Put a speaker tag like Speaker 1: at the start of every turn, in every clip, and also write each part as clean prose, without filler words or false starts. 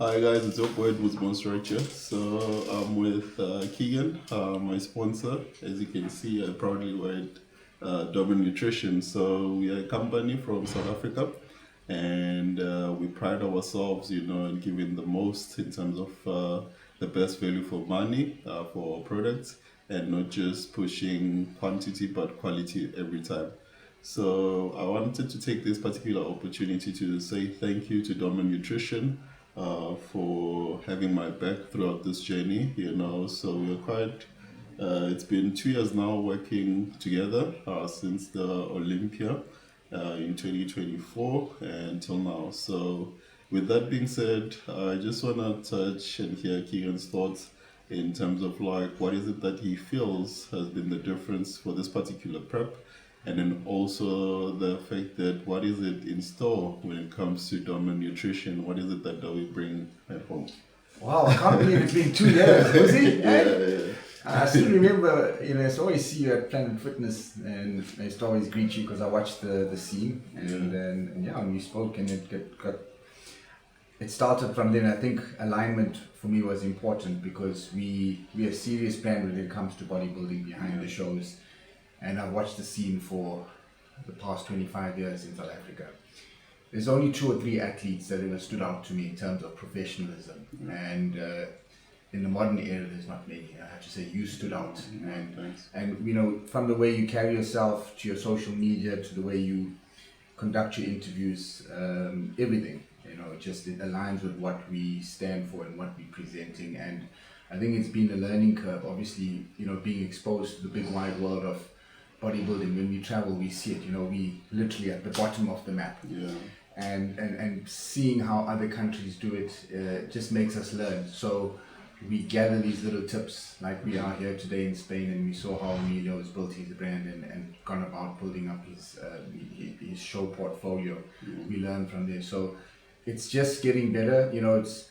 Speaker 1: Hi guys, it's your boy MuzMonster here. So I'm with Keegan, my sponsor. As you can see, I proudly wear Doorman Nutrition. So we are a company from South Africa, and we pride ourselves, in giving the most in terms of the best value for money for our products, and not just pushing quantity but quality every time. So I wanted to take this particular opportunity to say thank you to Doorman Nutrition for having my back throughout this journey. So we're quite. It's been 2 years now working together since the Olympia in 2024 until now. So with that being said, I just want to touch and hear Keegan's thoughts in terms of like what is it that he feels has been the difference for this particular prep, and then also the fact that what is it in store when it comes to Doorman Nutrition? What is it that we bring at home?
Speaker 2: Wow, I can't believe it's been 2 years, was it?
Speaker 1: Yeah.
Speaker 2: I still remember, I used to always see you at Planet Fitness, and I used to always greet you because I watched the scene, and then when we spoke, and it started from then. I think alignment for me was important because we are a serious brand when it comes to bodybuilding behind the shows, and I've watched the scene for the past 25 years in South Africa. There's only 2 or 3 athletes that ever stood out to me in terms of professionalism, and in the modern era, there's not many. I have to say, you stood out, and from the way you carry yourself to your social media to the way you conduct your interviews, everything, it aligns with what we stand for and what we're presenting. And I think it's been a learning curve. Obviously, being exposed to the big wide world of bodybuilding. When we travel, we see it. We literally at the bottom of the map.
Speaker 1: Yeah.
Speaker 2: And seeing how other countries do it just makes us learn. So we gather these little tips, like we are here today in Spain, and we saw how Emilio has built his brand and gone about building up his show portfolio. We learn from there. So it's just getting better. It's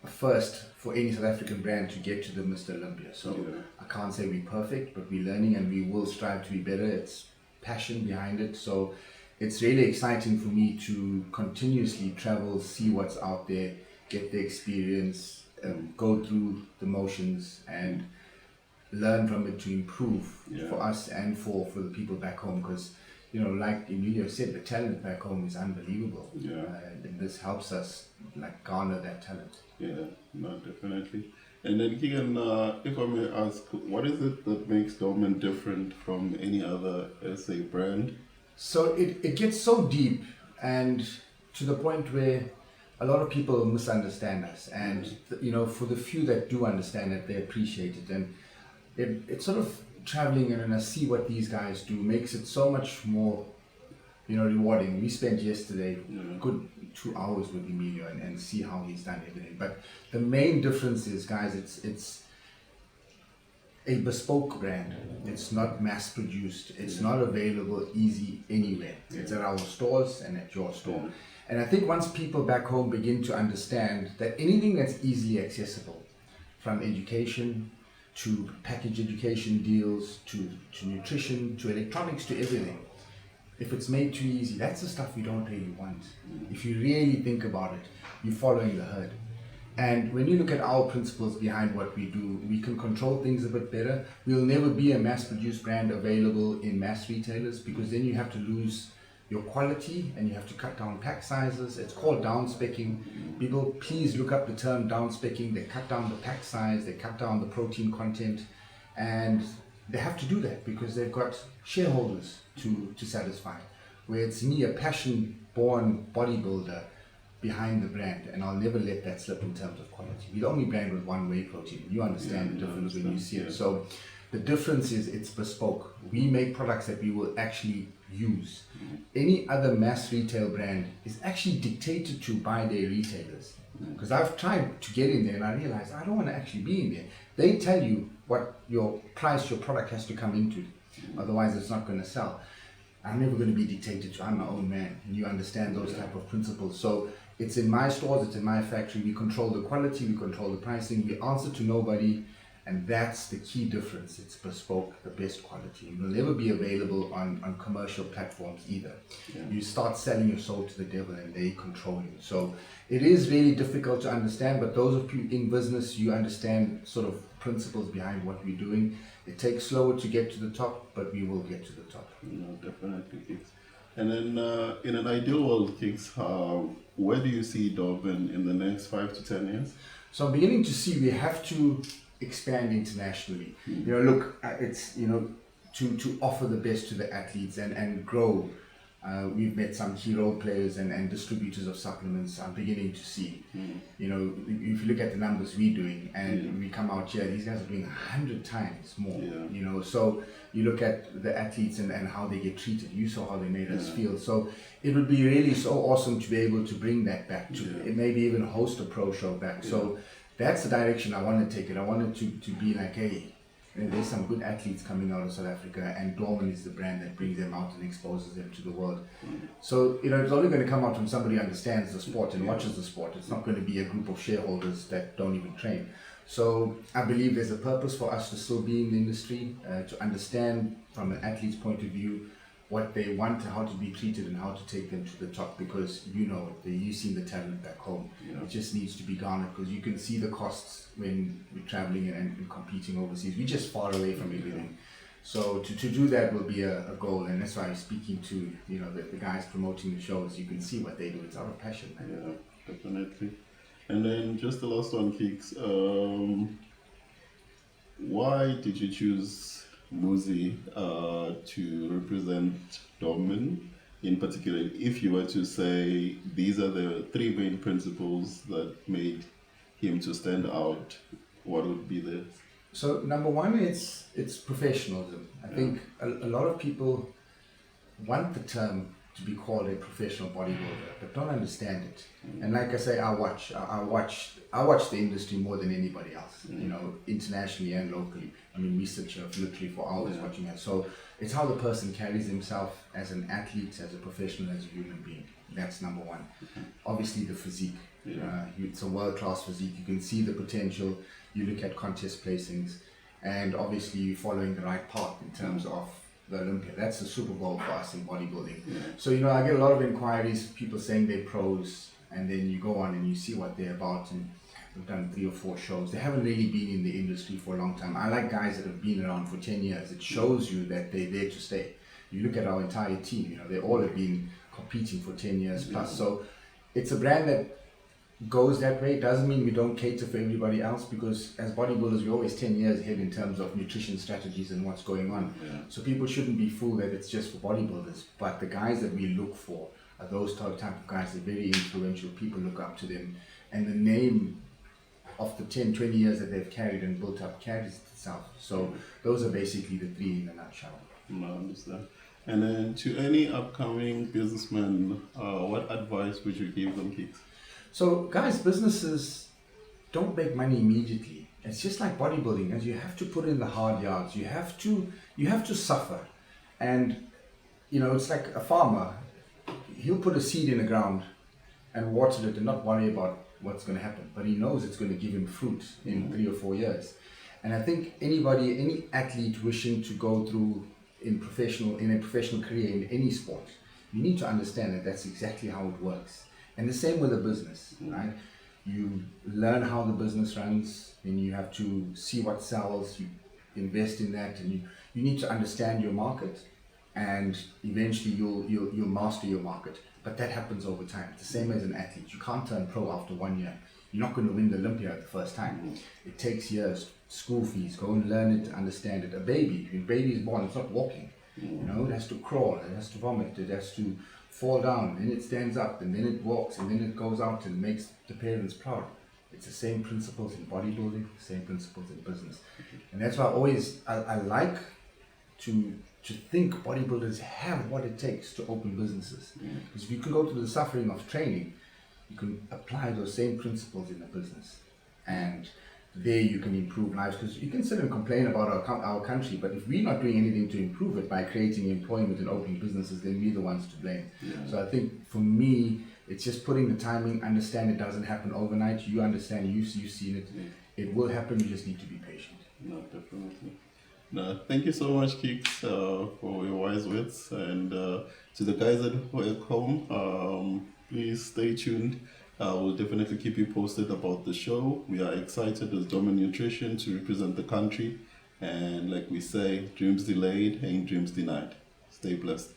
Speaker 2: a first for any South African brand to get to the Mr. Olympia. So I can't say we're perfect, but we're learning, and we will strive to be better. It's passion behind it. So it's really exciting for me to continuously travel, see what's out there, get the experience, go through the motions, and learn from it to improve for us and for the people back home. Because like Emilio said, the talent back home is unbelievable. And this helps us garner that talent.
Speaker 1: Yeah, no, definitely. And then Keegan, if I may ask, what is it that makes Doorman different from any other SA brand?
Speaker 2: So it gets so deep, and to the point where a lot of people misunderstand us, and for the few that do understand it, they appreciate it. And it's sort of traveling and I see what these guys do makes it so much more rewarding. We spent yesterday good 2 hours with Emilio and see how he's done everything. But the main difference is, guys, it's a bespoke brand. It's not mass produced. It's not available easy anywhere. It's at our stores and at your store. And I think once people back home begin to understand that anything that's easily accessible, from education to package education deals to nutrition to electronics to everything, if it's made too easy, that's the stuff we don't really want. If you really think about it, you're following the herd. And when you look at our principles behind what we do, we can control things a bit better. We'll never be a mass-produced brand available in mass retailers, because then you have to lose your quality and you have to cut down pack sizes. It's called down-specking. People, please look up the term down-specking. They cut down the pack size, they cut down the protein content, and they have to do that because they've got shareholders to satisfy. Where it's me, a passion-born bodybuilder, behind the brand, and I'll never let that slip in terms of quality. We're the only brand with one whey protein. You understand the difference when you see it. So the difference is it's bespoke. We make products that we will actually use. Any other mass retail brand is actually dictated to by their retailers. Because I've tried to get in there and I realized I don't want to actually be in there. They tell you what your price your product has to come into. Otherwise it's not going to sell. I'm never going to be dictated to. I'm my own man, and you understand those type of principles. So it's in my stores, it's in my factory. We control the quality, we control the pricing, we answer to nobody, And that's the key difference. It's bespoke, the best quality. It will never be available on commercial platforms either.
Speaker 1: Yeah.
Speaker 2: You start selling your soul to the devil and they control you. So it is really difficult to understand, but those of you in business, you understand sort of principles behind what we're doing. It takes slower to get to the top, but we will get to the top.
Speaker 1: No, definitely, Kicks. And then in an ideal world, Kicks, where do you see Doorman in the next 5 to 10 years?
Speaker 2: So I'm beginning to see we have to expand internationally. You know, look, it's, you know, to offer the best to the athletes and grow. We've met some key role players and distributors of supplements. I'm beginning to see, you know, if you look at the numbers we're doing and we come out here, these guys are doing 100 times more, you know. So you look at the athletes and how they get treated. You saw how they made us feel. So it would be really so awesome to be able to bring that back to maybe even host a pro show back. So that's the direction I want to take it. I want it to be like, hey, there's some good athletes coming out of South Africa, and Doorman is the brand that brings them out and exposes them to the world. So, you know, it's only going to come out from somebody who understands the sport and watches the sport. It's not going to be a group of shareholders that don't even train. So I believe there's a purpose for us to still be in the industry, to understand from an athlete's point of view what they want, how to be treated, and how to take them to the top, because you know, you've seen the talent back home. It just needs to be garnered, because you can see the costs when we're traveling and competing overseas. We're just far away from everything. So to do that will be a goal, and that's why I'm speaking to, you know, the guys promoting the shows. You can see what they do. It's out of passion, man.
Speaker 1: Yeah, definitely. And then just the last one, Kicks. Why did you choose Muzi to represent Doorman in particular? If you were to say these are the 3 main principles that made him to stand out, what would be the?
Speaker 2: So number one, it's professionalism. I think a lot of people want the term to be called a professional bodybuilder, but don't understand it. And like I say, I watch the industry more than anybody else, you know, internationally and locally. I mean, we sit here literally for hours watching it. So it's how the person carries himself as an athlete, as a professional, as a human being. That's number one. Obviously the physique. It's a world-class physique. You can see the potential. You look at contest placings, and obviously you're following the right path in terms of the Olympia. That's the Super Bowl for us in bodybuilding. So, you know, I get a lot of inquiries, people saying they're pros, and then you go on and you see what they're about, and we've done 3 or 4 shows. They haven't really been in the industry for a long time. I like guys that have been around for 10 years. It shows you that they're there to stay. You look at our entire team, you know, they all have been competing for 10 years plus. So it's a brand that goes that way. It doesn't mean we don't cater for everybody else, because as bodybuilders we're always 10 years ahead in terms of nutrition strategies and what's going on. So people shouldn't be fooled that it's just for bodybuilders, but the guys that we look for are those type of guys. They're very influential. People look up to them, and the name of the 10-20 years that they've carried and built up carries itself. So those are basically the 3 in a nutshell.
Speaker 1: I understand. And then to any upcoming businessmen, what advice would you give them, Kicks?
Speaker 2: So guys, businesses don't make money immediately. It's just like bodybuilding, as you have to put in the hard yards. You have to suffer. And you know, it's like a farmer. He'll put a seed in the ground and water it and not worry about what's going to happen, but he knows it's going to give him fruit in 3 or 4 years. And I think any athlete wishing to go through in a professional career in any sport, you need to understand that that's exactly how it works. And the same with a business, right? You learn how the business runs, and you have to see what sells, you invest in that, and you need to understand your market, and eventually you'll master your market. But that happens over time. It's the same as an athlete. You can't turn pro after 1 year. You're not going to win the Olympia the first time. It takes years, school fees, go and learn it, understand it. A baby, when a baby is born, it's not walking. You know, it has to crawl, it has to vomit, it has to fall down, then it stands up, and then it walks, and then it goes out and makes the parents proud. It's the same principles in bodybuilding, the same principles in business. And that's why I like to think bodybuilders have what it takes to open businesses. Because if you can go through the suffering of training, you can apply those same principles in a business. And there you can improve lives, because you can sit and complain about our country, but if we're not doing anything to improve it by creating employment and opening businesses, then we're the ones to blame. So I think for me, it's just putting the timing, understand it doesn't happen overnight. You understand, you've seen it. It will happen, you just need to be patient.
Speaker 1: No, definitely. No, thank you so much, Keeks, for your wise words. And to the guys at home, please stay tuned. We'll definitely keep you posted about the show. We are excited as Doorman Nutrition to represent the country. And like we say, dreams delayed ain't dreams denied. Stay blessed.